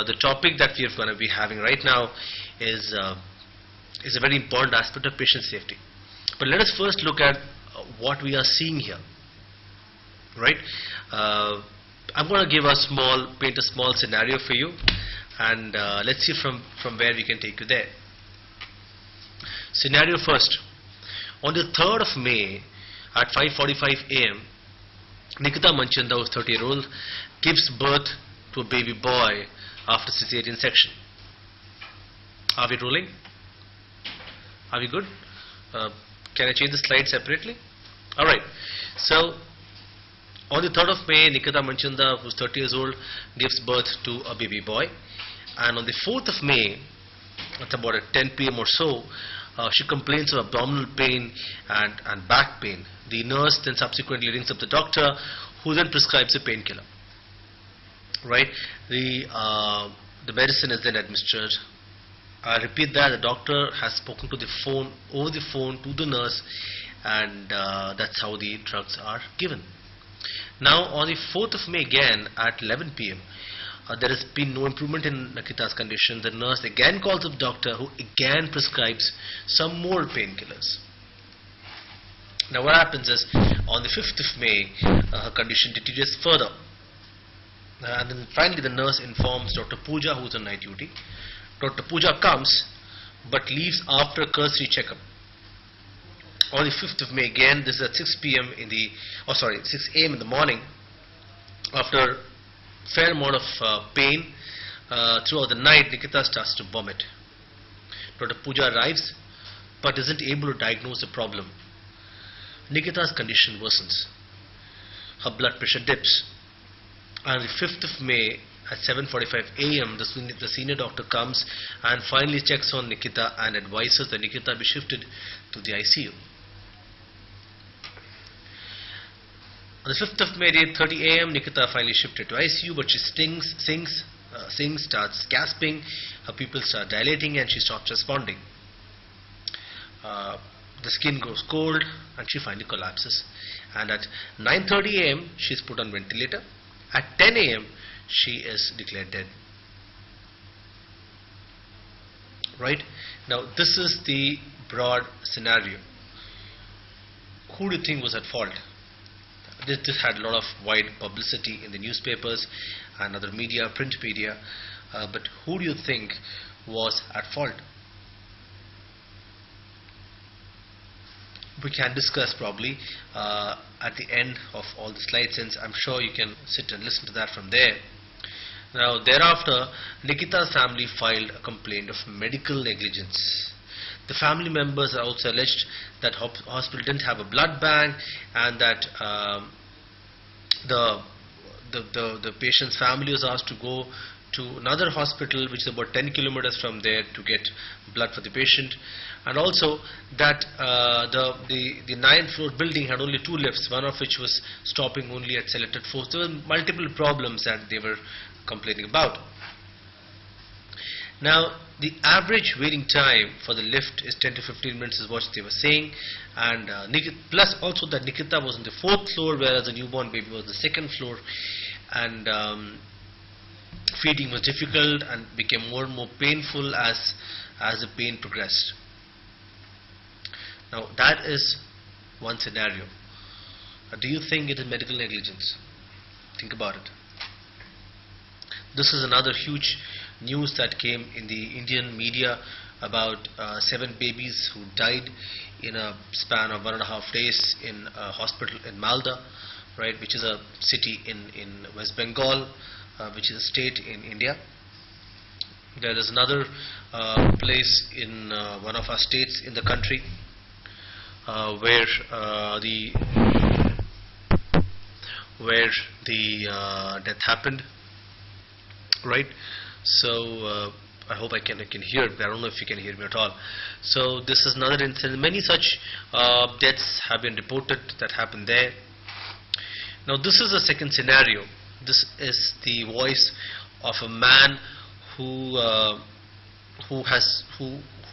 But the topic that we are going to be having right now is a very important aspect of patient safety. But let us first look at what we are seeing here. Right? I'm going to paint a small scenario for you, and let's see from where we can take you there. Scenario first. On the 3rd of May at 5:45 a.m., Nikita Manchanda, who's 30-year-old, gives birth to a baby boy after cesarean section. Are we rolling? Are we good? Can I change the slide separately? Alright. So, on the 3rd of May, Nikita Manchanda, who's 30 years old, gives birth to a baby boy. And on the 4th of May, at about at 10 p.m. or so, she complains of abdominal pain and back pain. The nurse then subsequently rings up the doctor, who then prescribes a painkiller. Right? The medicine is then administered. I repeat that the doctor has spoken to over the phone to the nurse, and that's how the drugs are given. Now, on the 4th of May again at 11 p.m., there has been no improvement in Nikita's condition. The nurse again calls up the doctor, who again prescribes some more painkillers. Now what happens is, on the 5th of May, her condition deteriorates further. And then finally the nurse informs Dr. Pooja, who is on night duty. Dr. Pooja comes, but leaves after a cursory checkup. On the 5th of May again, this is at 6 a.m. in the morning, after fair amount of pain throughout the night, Nikita starts to vomit. Dr. Pooja arrives, but isn't able to diagnose the problem. Nikita's condition worsens. Her blood pressure dips. On the 5th of May at 7:45 a.m., the senior doctor comes and finally checks on Nikita and advises that Nikita be shifted to the ICU. On the 5th of May at 8:30 a.m., Nikita finally shifted to ICU, but she sings, starts gasping, her pupils start dilating, and she stops responding. The skin goes cold, and she finally collapses. And at 9:30 a.m., she is put on ventilator. At 10 a.m., she is declared dead. Right? Now, this is the broad scenario. Who do you think was at fault? This had a lot of wide publicity in the newspapers and other media, print media, but who do you think was at fault? We can discuss probably at the end of all the slides, since I'm sure you can sit and listen to that from there. Now thereafter, Nikita's family filed a complaint of medical negligence. The family members are also alleged that hospital didn't have a blood bank, and that the patient's family was asked to go to another hospital which is about 10 kilometers from there to get blood for the patient, and also that the 9th floor building had only 2 lifts, one of which was stopping only at selected floors. There were multiple problems that they were complaining about. Now, the average waiting time for the lift is 10 to 15 minutes is what they were saying, and plus also that Nikita was on the 4th floor, whereas the newborn baby was on the 2nd floor, and feeding was difficult and became more and more painful as the pain progressed. Now that is one scenario. Do you think it is medical negligence? Think about it. This is another huge news that came in the Indian media about 7 babies who died in a span of 1.5 days in a hospital in Malda, right, which is a city in West Bengal, which is a state in India. There is another place in one of our states in the country where the death happened, right? So I hope I can hear. I don't know if you can hear me at all. So this is another incident. Many such deaths have been reported that happened there. Now this is the second scenario. This is the voice of a man who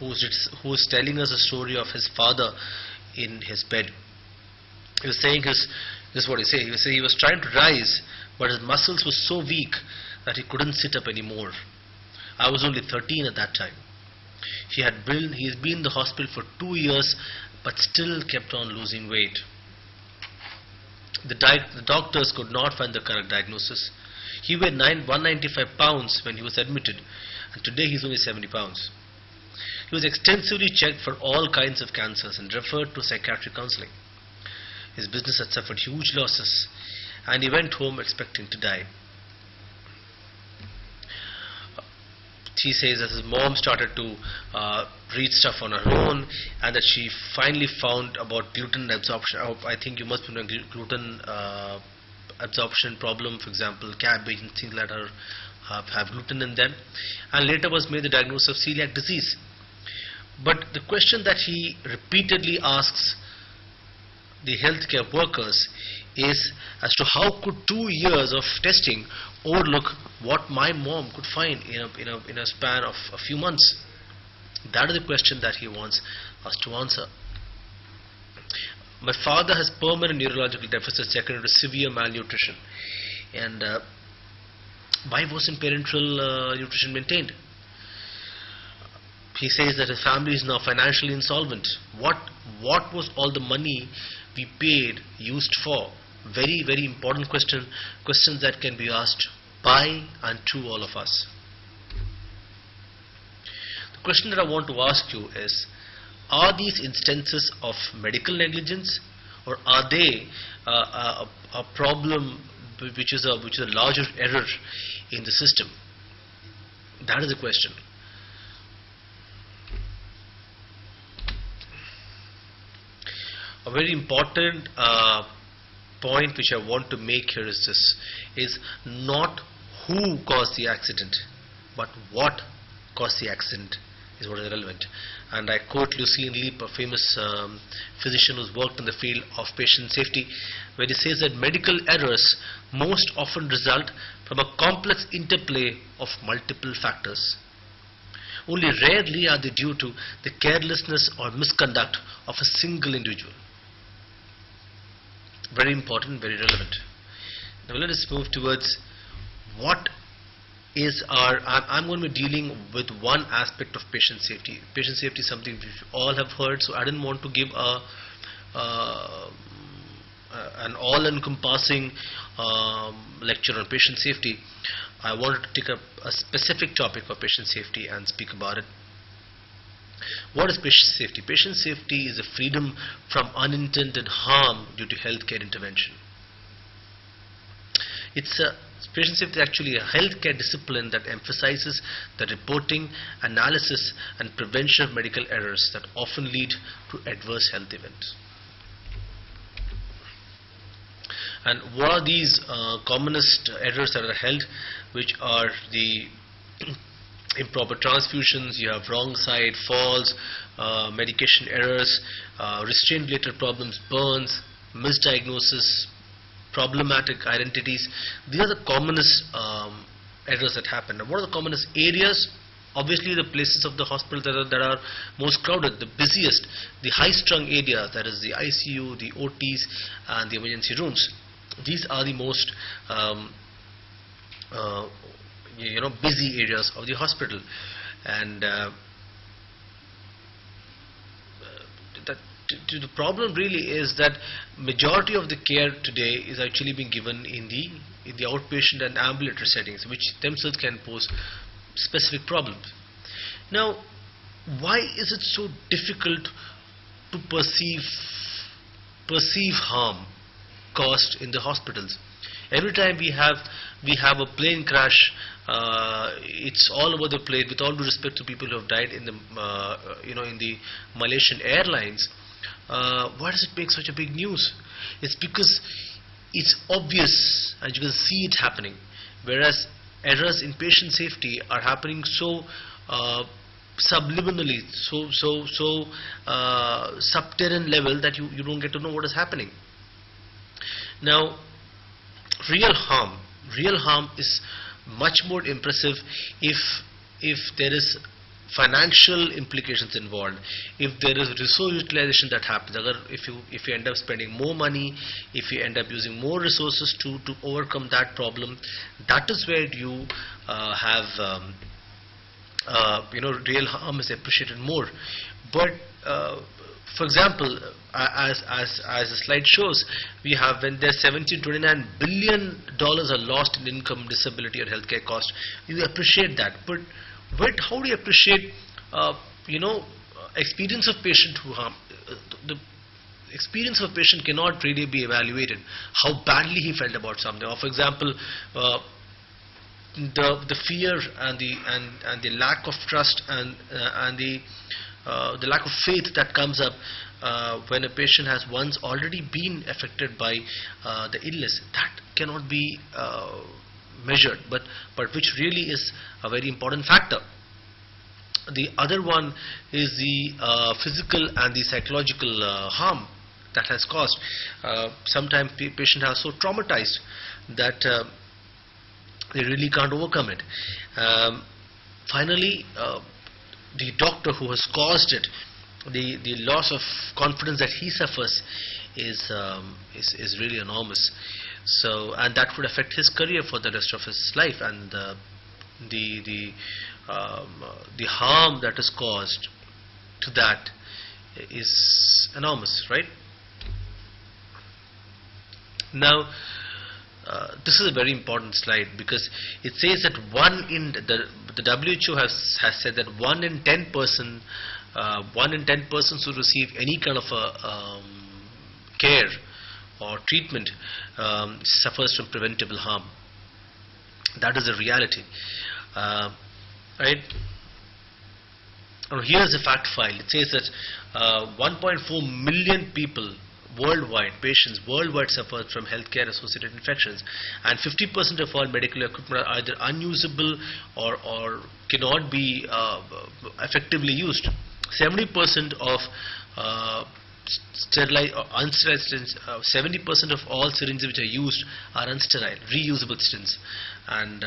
is telling us a story of his father in his bed. He was saying this is what he said. He was trying to rise, but his muscles were so weak that he couldn't sit up anymore. I was only 13 at that time. He's been in the hospital for 2 years, but still kept on losing weight. The doctors could not find the correct diagnosis. He weighed 195 pounds when he was admitted, and today he's only 70 pounds. He was extensively checked for all kinds of cancers and referred to psychiatric counseling. His business had suffered huge losses, and he went home expecting to die. He says that his mom started to read stuff on her own, and that she finally found about gluten absorption. I think you must know gluten absorption problem. For example, cabbage and things like that have gluten in them. And later was made the diagnosis of celiac disease. But the question that he repeatedly asks the healthcare workers is as to how could 2 years of testing overlook what my mom could find in a span of a few months. That is the question that he wants us to answer. My father has permanent neurological deficits secondary to severe malnutrition. And why wasn't parental nutrition maintained? He says that his family is now financially insolvent. What was all the money we paid used for? Very, very important questions that can be asked by and to all of us. The question that I want to ask you is, are these instances of medical negligence, or are they a problem which is a larger error in the system? That is the question. A very important point which I want to make here is this, is not who caused the accident, but what caused the accident is what is relevant. And I quote Lucien Leap, a famous physician who's worked in the field of patient safety, where he says that medical errors most often result from a complex interplay of multiple factors. Only rarely are they due to the carelessness or misconduct of a single individual. Very important, very relevant. Now let us move towards what is I'm going to be dealing with one aspect of patient safety. Patient safety is something which you all have heard, so I didn't want to give an all-encompassing lecture on patient safety. I wanted to take up a specific topic of patient safety and speak about it. What is patient safety? Patient safety is the freedom from unintended harm due to healthcare intervention. Patient safety is actually a healthcare discipline that emphasizes the reporting, analysis and prevention of medical errors that often lead to adverse health events. And what are these commonest errors that are held, which are the improper transfusions, you have wrong side falls, medication errors, restraint related problems, burns, misdiagnosis, problematic identities. These are the commonest errors that happen. And what are the commonest areas? Obviously the places of the hospital that are most crowded, the busiest, the high-strung areas, that is the ICU, the OTs and the emergency rooms. These are the most busy areas of the hospital. And the problem really is that majority of the care today is actually being given in the outpatient and ambulatory settings, which themselves can pose specific problems. Now, why is it so difficult to perceive harm caused in the hospitals? Every time we have a plane crash, it's all over the place. With all due respect to people who have died in the in the Malaysian Airlines, why does it make such a big news? It's because it's obvious and you can see it happening, whereas errors in patient safety are happening so subliminally, so subterranean level that you don't get to know what is happening. Now, real harm is much more impressive if there is financial implications involved, if there is resource utilization that happens. If you end up spending more money, if you end up using more resources to overcome that problem, that is where you have real harm is appreciated more. But for example, as the slide shows, we have when there's 17-29 billion dollars are lost in income, disability, or healthcare cost. You appreciate that, but how do you appreciate experience of patient who harm? The experience of a patient cannot really be evaluated. How badly he felt about something, or for example, the fear and the lack of trust and the lack of faith that comes up when a patient has once already been affected by the illness, that cannot be measured, but which really is a very important factor. The other one is the physical and the psychological harm that has caused. Sometimes patient are so traumatized that they really can't overcome it. Finally, the doctor who has caused it, the loss of confidence that he suffers is really enormous. So, and that would affect his career for the rest of his life, and the harm that is caused to that is enormous, right? Now, this is a very important slide because it says that the WHO has said that 1 in 10 persons who receive any kind of a care or treatment suffers from preventable harm. That is a reality, right? Now here is a fact file. It says that 1.4 million people worldwide, patients worldwide, suffer from healthcare associated infections, and 50% of all medical equipment are either unusable or cannot be effectively used. 70% of sterile or unsterile syringes, 70% of all syringes which are used are unsterile, reusable syringes, and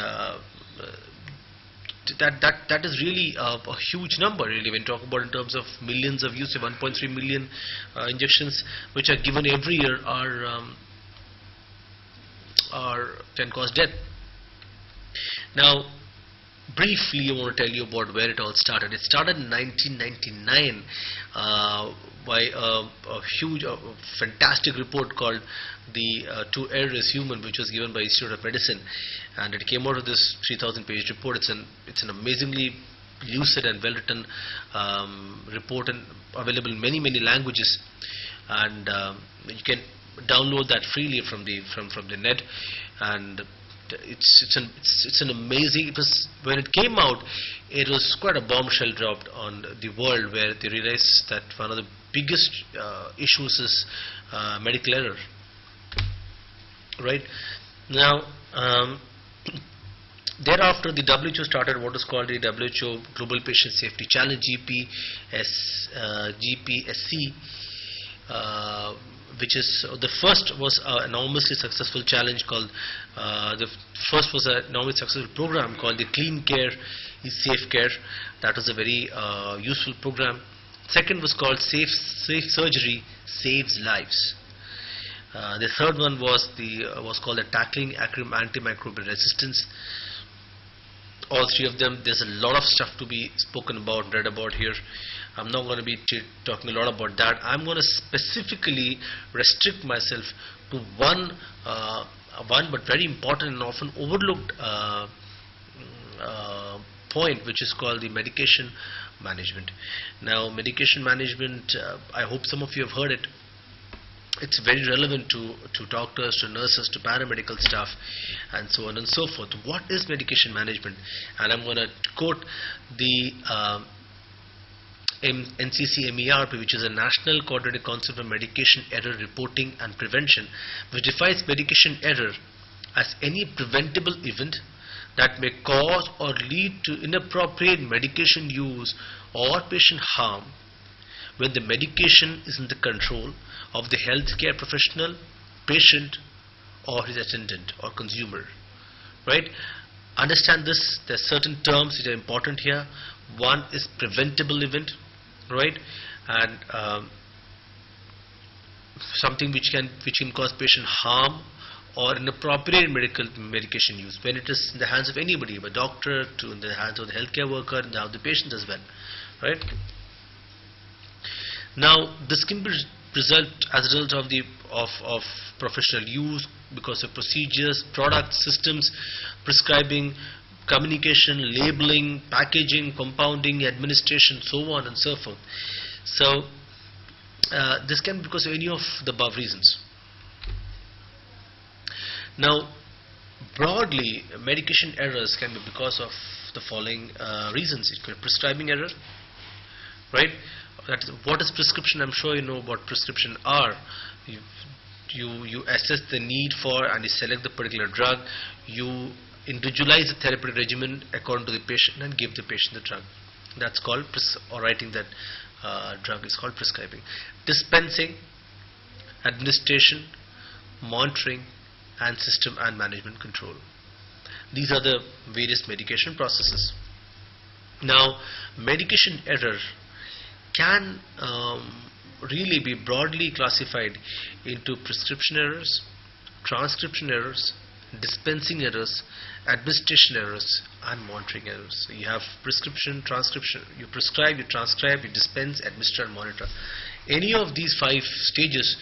that is really a huge number, really, when you talk about in terms of millions of use. 1.3 million injections which are given every year can cause death. Now, briefly, I want to tell you about where it all started. It started in 1999 by a huge, fantastic report called the To Err is Human, which was given by Institute of Medicine, and it came out of this 3,000-page report. It's an amazingly lucid and well-written report, and available in many languages, and you can download that freely from the net. And it's an amazing. It was, when it came out, it was quite a bombshell dropped on the world, where they realized that one of the biggest issues is medical error. Right now, thereafter the WHO started what is called the WHO Global Patient Safety Challenge, GPSC. Which is the first was an enormously successful challenge called the first was an enormously successful program called the Clean Care is Safe Care. That was a very useful program. Second was called Safe Surgery Saves Lives. The third one was called the Tackling Antimicrobial Resistance. All three of them, there's a lot of stuff to be spoken about, read about here. I'm not going to be talking a lot about that. I'm going to specifically restrict myself to one but very important and often overlooked point, which is called the medication management. Now, medication management, I hope some of you have heard it. It's very relevant to doctors, to nurses, to paramedical staff, and so on and so forth. What is medication management? And I'm going to quote the NCCMERP, which is a National Coordinated Council for Medication Error Reporting and Prevention, which defines medication error as any preventable event that may cause or lead to inappropriate medication use or patient harm when the medication is in the control of the healthcare professional, patient, or his attendant or consumer. Right? Understand this. There are certain terms which are important here. One is preventable event, right? And something which can cause patient harm or inappropriate medication use, when it is in the hands of anybody, a doctor, to in the hands of the healthcare worker, in the hands of the patient as well, right? Now, this can be result as a result of the of professional use, because of procedures, products, systems, prescribing, communication, labeling, packaging, compounding, administration, so on and so forth. So this can be because of any of the above reasons. Now, broadly, medication errors can be because of the following reasons. It could be prescribing error, right? That is, what is prescription? I'm sure you know what prescription are. You assess the need for and you select the particular drug. You individualize the therapeutic regimen according to the patient and give the patient the drug. That's called or writing that drug is called prescribing. Dispensing, administration, monitoring, and system and management control. These are the various medication processes. Now, medication error can really be broadly classified into prescription errors, transcription errors, dispensing errors, administration errors, and monitoring errors. So you have prescription, transcription, you prescribe, you transcribe, you dispense, administer, and monitor. Any of these 5 stages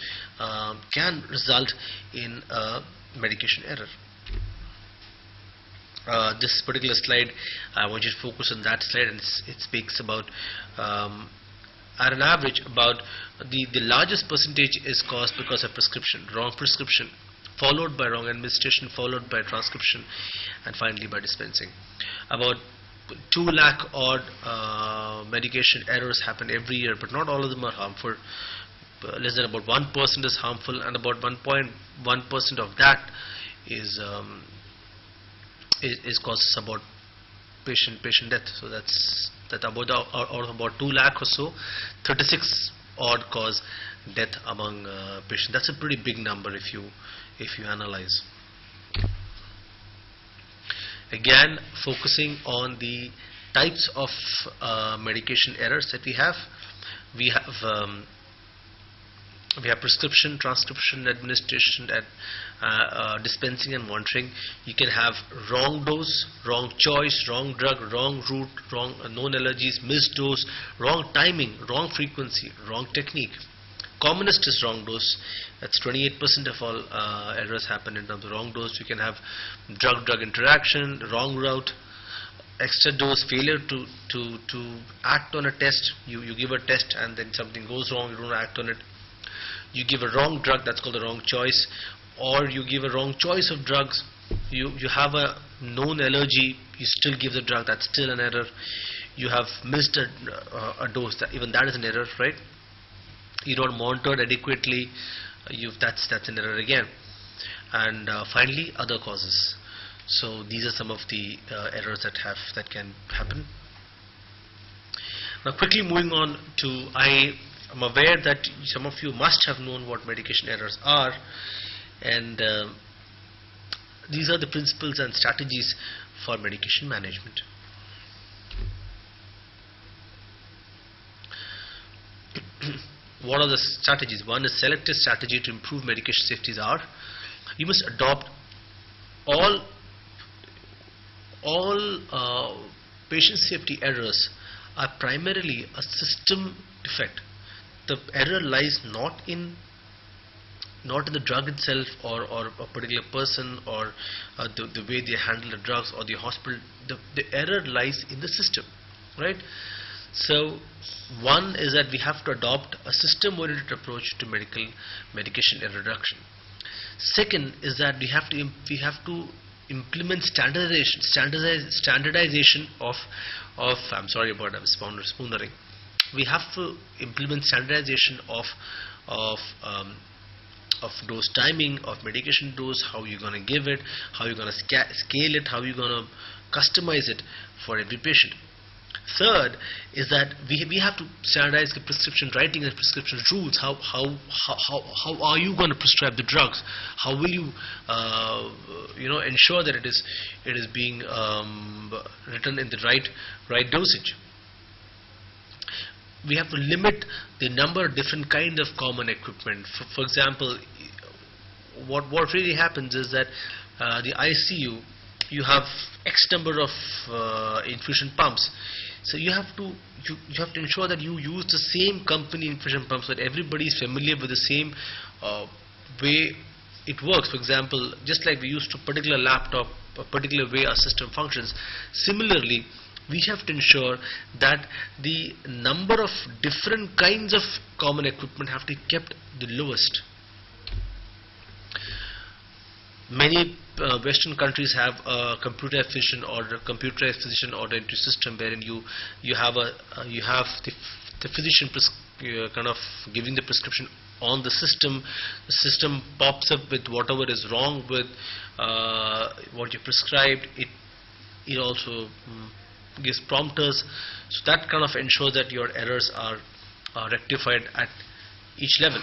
can result in a medication error. This particular slide, I want you to focus on that slide, and it speaks about at an average about the largest percentage is caused because of prescription, wrong prescription, followed by wrong administration, followed by transcription, and finally by dispensing. About 2 lakh odd medication errors happen every year, but not all of them are harmful. Less than about 1% is harmful, and about 1.1% of that is causes about patient death. So that's about out of about 2 lakh or so, 36 odd cause death among patients. That's a pretty big number if you analyze. Again, focusing on the types of medication errors that we have. We have prescription, transcription, administration, and dispensing and monitoring. You can have wrong dose, wrong choice, wrong drug, wrong route, wrong known allergies, missed dose, wrong timing, wrong frequency, wrong technique. Commonest is wrong dose. That's 28% of all errors happen in terms of wrong dose. You can have drug-drug interaction, wrong route, extra dose, failure to act on a test. You give a test and then something goes wrong, you don't act on it. You give a wrong drug, that's called a wrong choice, or you give a wrong choice of drugs. You have a known allergy, you still give the drug, that's still an error. You have missed a dose, even that is an error, right? You don't monitor it adequately, that's an error again. And finally, other causes. So these are some of the errors that can happen. Now, quickly moving on to, I'm aware that some of you must have known what medication errors are, and these are the principles and strategies for medication management. What are the strategies? One is selective strategy to improve medication safety. You must adopt all patient safety errors are primarily a system defect. The error lies not in the drug itself or a particular person or the way they handle the drugs or the hospital. The error lies in the system, right? So one is that we have to adopt a system-oriented approach to medication error reduction. Second is that we have to implement standardization of I'm sorry about that, spoonering. We have to implement standardization of dose timing, of medication dose, how you're going to give it, how you're going to scale it, how you're going to customize it for every patient. Third is that we have to standardize the prescription writing and prescription rules. How are you going to prescribe the drugs? How will you ensure that it is being written in the right dosage? We have to limit the number of different kind of common equipment. For example, what really happens is that the ICU, you have X number of infusion pumps, so you have to ensure that you use the same company infusion pumps, so that everybody is familiar with the same way it works. For example, just like we used to particular laptop, a particular way our system functions, similarly we have to ensure that the number of different kinds of common equipment have to be kept the lowest. Many Western countries have a computerized physician order entry system, wherein you have the physician kind of giving the prescription on the system. The system pops up with whatever is wrong with what you prescribed. It also gives prompters, so that kind of ensures that your errors are rectified at each level.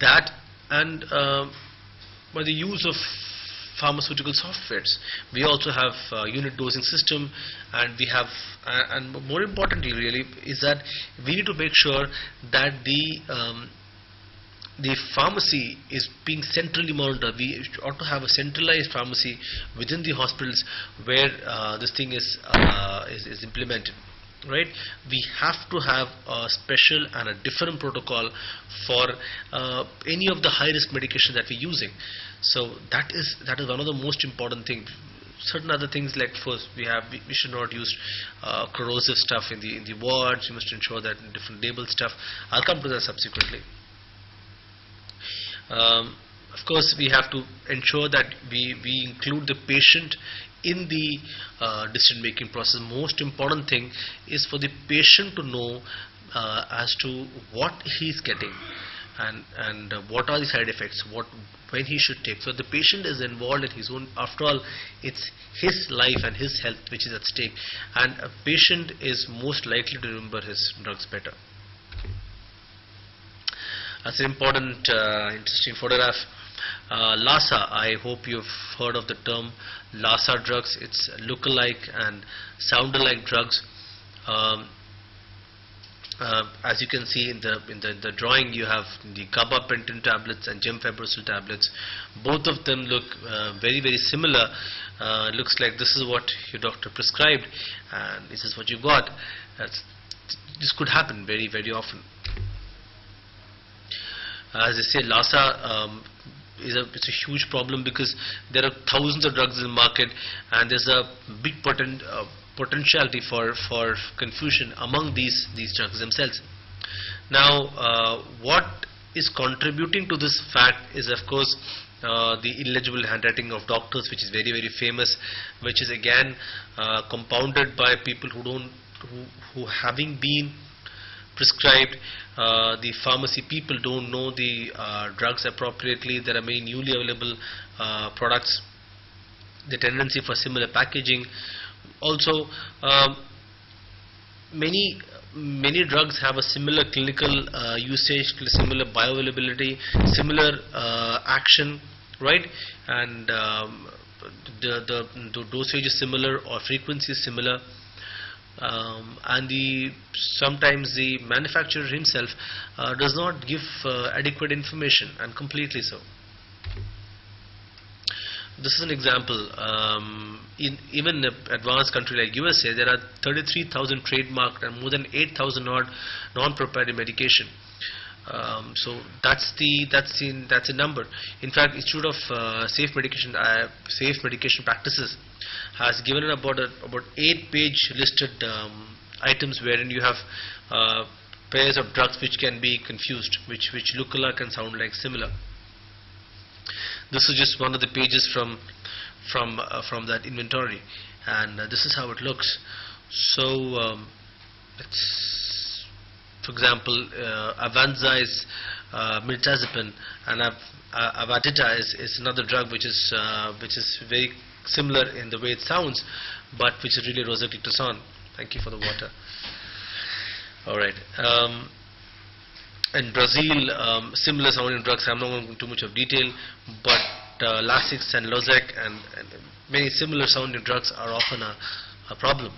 That and by the use of pharmaceutical softwares, we also have unit dosing system, and we have and more importantly really is that we need to make sure that the pharmacy is being centrally monitored. We ought to have a centralized pharmacy within the hospitals where this thing is implemented. Right, we have to have a special and a different protocol for any of the high risk medication that we're using. So that is one of the most important things. Certain other things, like first we should not use corrosive stuff in the wards. You must ensure that different label stuff. I'll come to that subsequently. Of course, we have to ensure that we include the patient in the decision making process. Most important thing is for the patient to know as to what he's getting and what are the side effects, when he should take. So the patient is involved in his own. After all, it's his life and his health which is at stake, and a patient is most likely to remember his drugs better. That's an important, interesting photograph. LASA, I hope you've heard of the term LASA drugs. It's look-alike and sound-alike drugs. As you can see in the drawing, you have the gabapentin tablets and gemfibrozil tablets. Both of them look very, very similar. Looks like this is what your doctor prescribed and this is what you got. This could happen very, very often. As I say, LASA it's a huge problem because there are thousands of drugs in the market, and there's a big potentiality for confusion among these drugs themselves. Now, what is contributing to this fact is, of course, the illegible handwriting of doctors, which is very, very famous, which is again compounded by people who having been prescribed, the pharmacy people don't know the drugs appropriately. There are many newly available products, the tendency for similar packaging. Also, many drugs have a similar clinical usage, similar bioavailability, similar action, right? And the dosage is similar or frequency is similar. And sometimes the manufacturer himself does not give adequate information, and completely so. This is an example. In even an advanced country like USA, there are 33,000 trademarked and more than 8,000 odd non-proprietary medication. So that's a number. In fact, Institute of Safe Medication Practices has given about 8-page listed items wherein you have pairs of drugs which can be confused, which look alike and sound like similar. This is just one of the pages from that inventory, and this is how it looks. So for example, Avanza is mirtazapine, and Avatita is another drug which is very similar in the way it sounds, but which is really rosiglitazone. Thank you for the water. All right. In Brazil, similar sounding drugs. I'm not going into too much of detail, but Lasix and Losec and many similar sounding drugs are often a problem.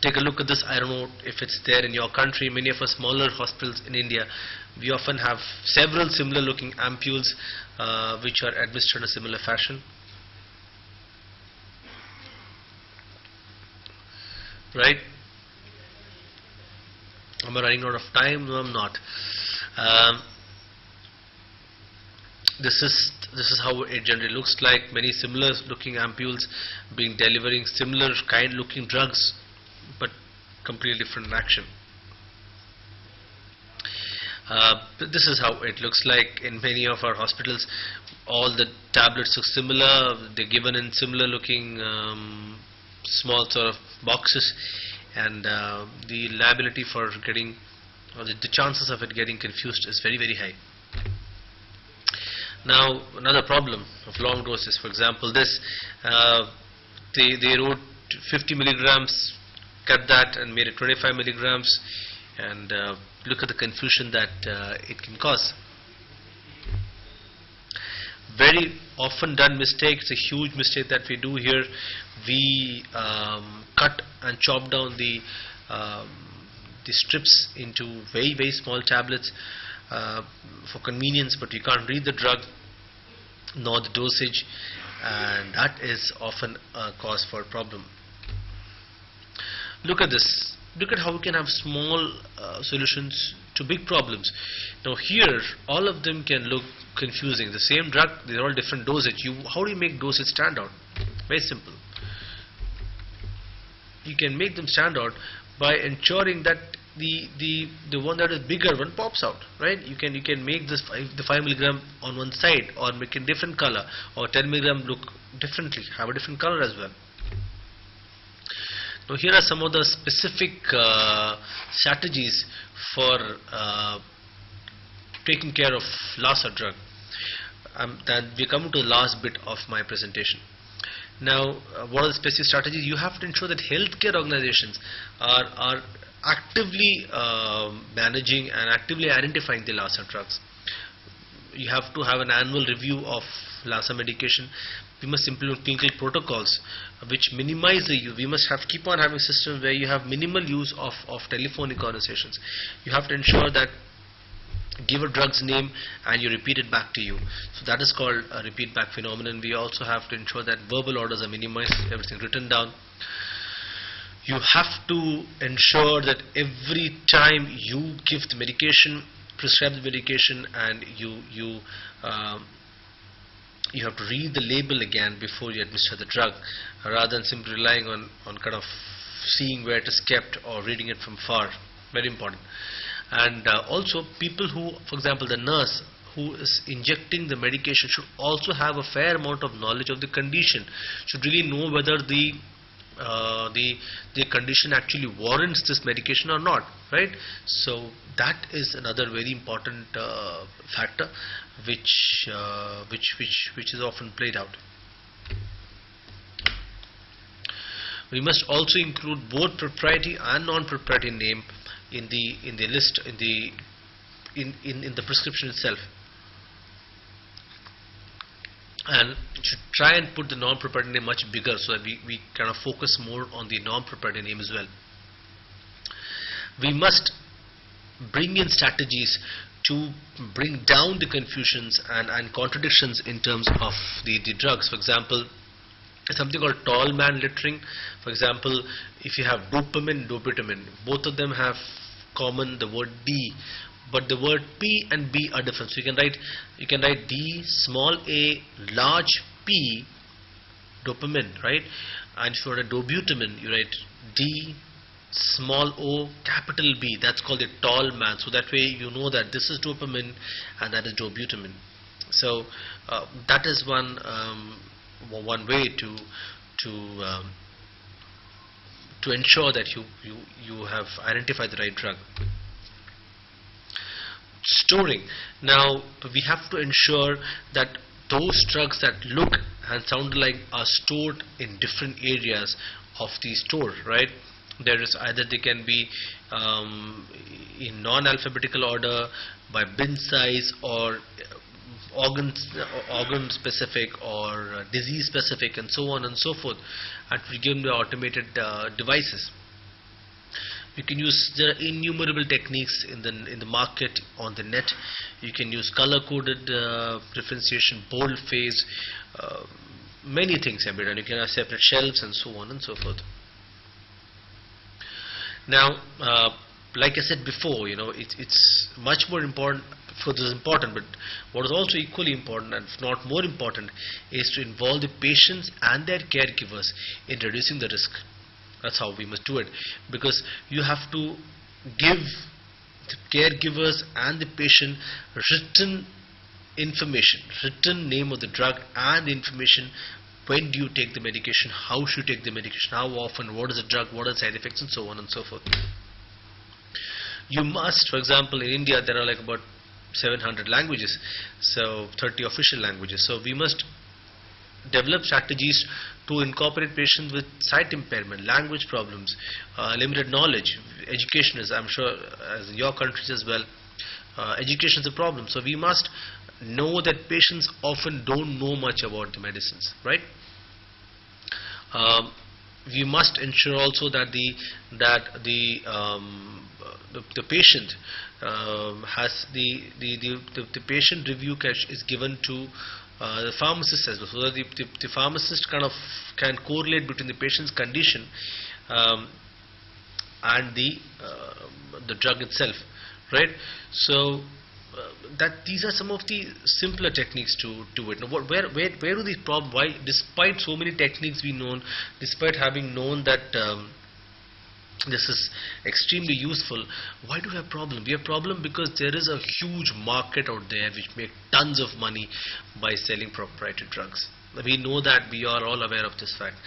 Take a look at this. I don't know if it's there in your country. Many of our smaller hospitals in India, we often have several similar looking ampules which are administered in a similar fashion. Right? Am I running out of time? No, I'm not. This is how it generally looks like. Many similar looking ampules being delivering similar kind looking drugs, but completely different in action. This is how it looks like in many of our hospitals. All the tablets look similar. They're given in similar looking small sort of boxes, and the liability for getting, or the chances of it getting confused is very, very high. Now, another problem of long doses, for example, this they wrote 50 milligrams, cut that and made it 25 milligrams, and look at the confusion that it can cause. Very often done mistake. It's a huge mistake that we do here. We cut and chop down the strips into very, very small tablets for convenience, but we can't read the drug nor the dosage, and that is often a cause for a problem. Look at this. Look at how we can have small solutions to big problems. Now here, all of them can look confusing. The same drug, they're all different dosage. How do you make dosage stand out? Very simple. You can make them stand out by ensuring that the one that is bigger one pops out, right? You can make this the 5 milligram on one side, or make a different color, or 10 milligram look differently, have a different color as well. Now here are some of the specific strategies for taking care of loss of drug. Then we come to the last bit of my presentation. Now, what are the specific strategies? You have to ensure that healthcare organizations are actively managing and actively identifying the Lassa drugs. You have to have an annual review of Lassa medication. We must implement clinical protocols which minimize the use. We must keep on having systems where you have minimal use of telephonic conversations. You have to ensure that give a drug's name and you repeat it back to you. So that is called a repeat back phenomenon. We also have to ensure that verbal orders are minimized, everything written down. You have to ensure that every time you give the medication, prescribe the medication, and you have to read the label again before you administer the drug, rather than simply relying on kind of seeing where it is kept or reading it from far. Very important. And also people who, for example, the nurse who is injecting the medication should also have a fair amount of knowledge of the condition, should really know whether the condition actually warrants this medication or not, right? So that is another very important factor which is often played out. We must also include both proprietary and non-proprietary name in the list, in the prescription itself, and should try and put the non-proprietary name much bigger so that we kind of focus more on the non-proprietary name as well. We must bring in strategies to bring down the confusions and contradictions in terms of the drugs. For example, something called tall man lettering. For example, if you have dopamine, dopamine, both of them have common the word D, but the word P and B are different. So you can write D small a large P dopamine, right? And if you write dobutamine, you write D small o capital B. That's called the tall man. So that way you know that this is dopamine and that is dobutamine. So that is one way to ensure that you have identified the right drug. Storing. Now we have to ensure that those drugs that look and sound like are stored in different areas of the store, right? There is either they can be in non-alphabetical order, by bin size, or organ specific, or disease specific, and so on and so forth, and we give them the automated devices. You can use, there are innumerable techniques in the market, on the net. You can use color coded differentiation, boldface, uh, many things have been done. You can have separate shelves and so on and so forth. Now, like I said before, it's much more important. For this is important, but what is also equally important, and if not more important, is to involve the patients and their caregivers in reducing the risk. That's how we must do it, because you have to give the caregivers and the patient written information, written name of the drug and the information. When do you take the medication? How should you take the medication? How often? What is the drug? What are the side effects? And so on and so forth. You must, for example, in India there are like about 700 languages, so 30 official languages. So we must develop strategies to incorporate patients with sight impairment, language problems, limited knowledge. Education is, I'm sure, as in your countries as well, education is a problem. So we must know that patients often don't know much about the medicines, right? We must ensure also that the patient has the patient review cash is given to the pharmacist as well, so that the pharmacist kind of can correlate between the patient's condition and the drug itself, right? So that these are some of the simpler techniques to do it. Now, where do these problems? Why, despite so many techniques we known, despite having known that this is extremely useful, why do we have problem? We have problem because there is a huge market out there which make tons of money by selling proprietary drugs. We know that, we are all aware of this fact.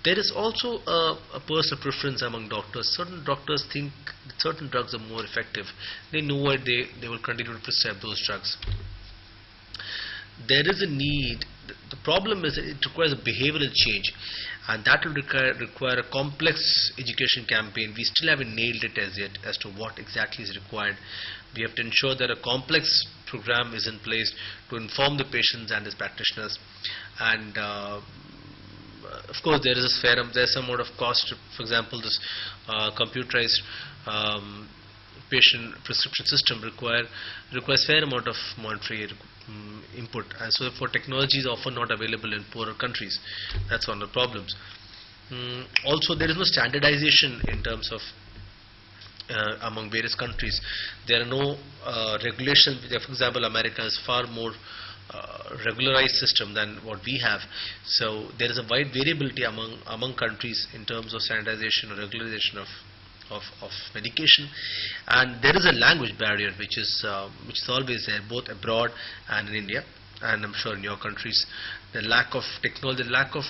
There is also a personal preference among doctors. Certain doctors think certain drugs are more effective. They know what they will continue to prescribe those drugs. There is a need. The problem is that it requires a behavioral change, and that will require a complex education campaign. We still haven't nailed it as yet as to what exactly is required. We have to ensure that a complex program is in place to inform the patients and his practitioners, and of course there is there's some amount of cost. For example, this computerized patient prescription system requires fair amount of monetary input, and so therefore technology is often not available in poorer countries. That's one of the problems. Also, there is no standardization in terms of among various countries. There are no regulations. For example, America has far more regularized system than what we have. So there is a wide variability among countries in terms of standardization or regularization of medication, and there is a language barrier which is always there, both abroad and in India, and I'm sure in your countries. The lack of technology, the lack of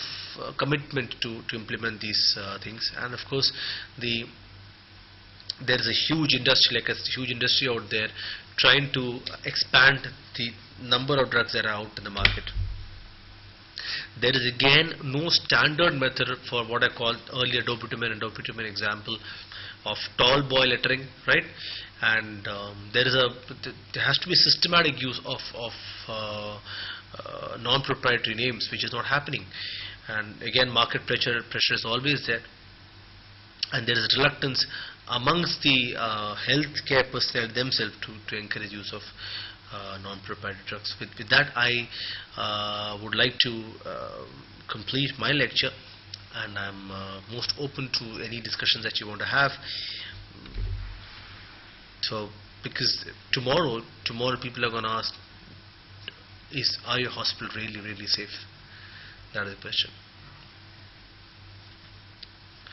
commitment to implement these things, and of course there is a huge industry, like a huge industry out there trying to expand the number of drugs that are out in the market. There is again no standard method for what I called earlier dopamine and dopamine example of tall boy lettering, right? And there has to be systematic use of non-proprietary names, which is not happening. And again, market pressure is always there, and there is reluctance amongst the healthcare personnel themselves to encourage use of non-proprietary drugs. With that, I would like to complete my lecture, and I'm most open to any discussions that you want to have. So, because tomorrow people are going to ask, are your hospital really safe? That is the question.